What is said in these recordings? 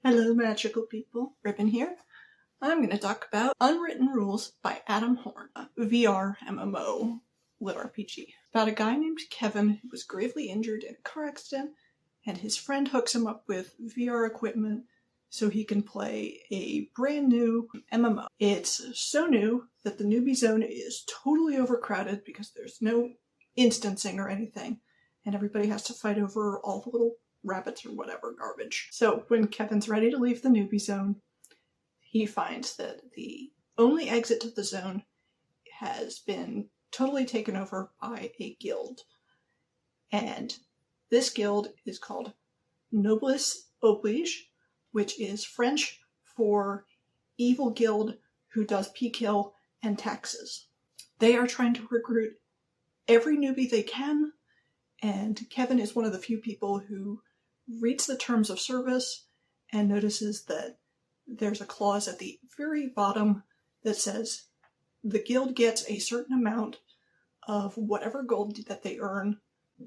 Hello magical people, Ribbon here. I'm going to talk about Unwritten Rules by Adam Horne, a VR MMO LitRPG. About a guy named Kevin who was gravely injured in a car accident, and his friend hooks him up with VR equipment so he can play a brand new MMO. It's so new that the newbie zone is totally overcrowded because there's no instancing or anything, and everybody has to fight over all the little rabbits or whatever garbage. So when Kevin's ready to leave the newbie zone, he finds that the only exit to the zone has been totally taken over by a guild. And this guild is called Noblesse Oblige, which is French for evil guild who does p-kill and taxes. They are trying to recruit every newbie they can, and Kevin is one of the few people who reads the terms of service and notices that there's a clause at the very bottom that says the guild gets a certain amount of whatever gold that they earn,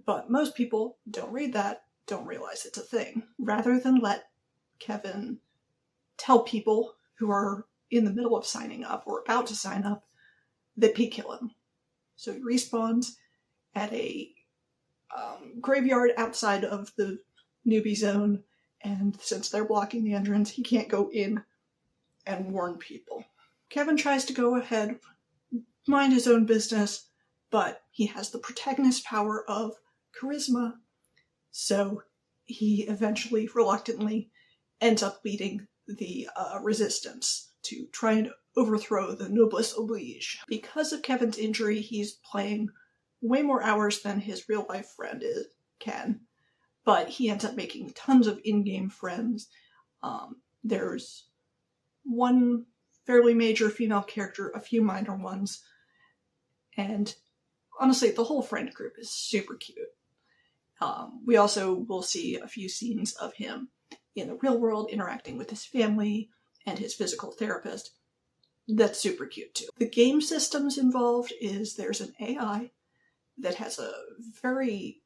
but most people don't read that, don't realize it's a thing. Rather than let Kevin tell people who are in the middle of signing up or about to sign up that p-kill him. So he respawns at a graveyard outside of the newbie zone, and since they're blocking the entrance, he can't go in and warn people. Kevin tries to go ahead, mind his own business, but he has the protagonist power of charisma, so he eventually, reluctantly, ends up leading the resistance to try and overthrow the Noblesse Oblige. Because of Kevin's injury, he's playing way more hours than his real-life friend can. But he ends up making tons of in-game friends. There's one fairly major female character, a few minor ones, and honestly, the whole friend group is super cute. We also will see a few scenes of him in the real world interacting with his family and his physical therapist. That's super cute too. The game systems involved is there's an AI that has a very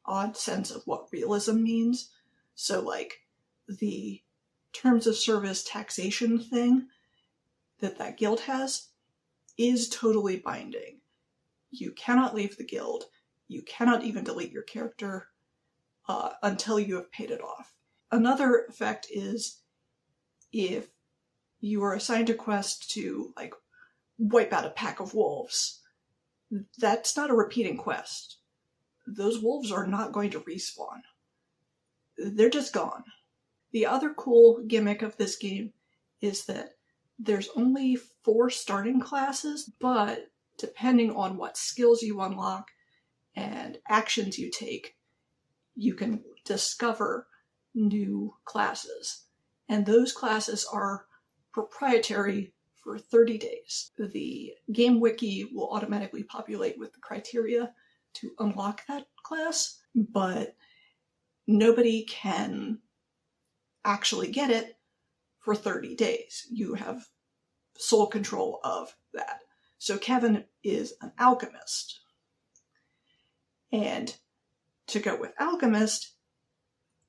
odd sense of what realism means. So like the terms of service taxation thing that guild has is totally binding. You cannot leave the guild. You cannot even delete your character until you have paid it off. Another effect is if you are assigned a quest to like wipe out a pack of wolves, that's not a repeating quest. Those wolves are not going to respawn. They're just gone. The other cool gimmick of this game is that there's only 4 starting classes, but depending on what skills you unlock and actions you take, you can discover new classes. And those classes are proprietary for 30 days. The game wiki will automatically populate with the criteria to unlock that class, but nobody can actually get it for 30 days. You have sole control of that. So Kevin is an alchemist. And to go with alchemist,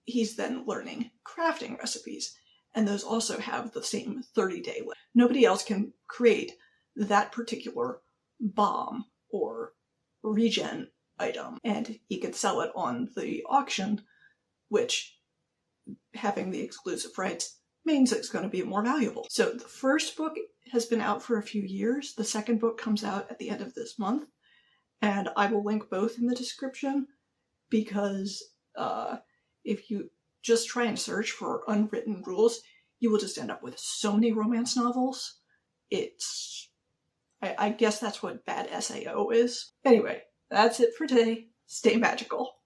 he's then learning crafting recipes, and those also have the same 30-day limit. Nobody else can create that particular bomb or regen item, and he could sell it on the auction, which, having the exclusive rights, means it's going to be more valuable. So the first book has been out for a few years. The second book comes out at the end of this month, and I will link both in the description, because if you just try and search for Unwritten Rules, you will just end up with so many romance novels. I guess that's what bad SAO is. Anyway, that's it for today. Stay magical.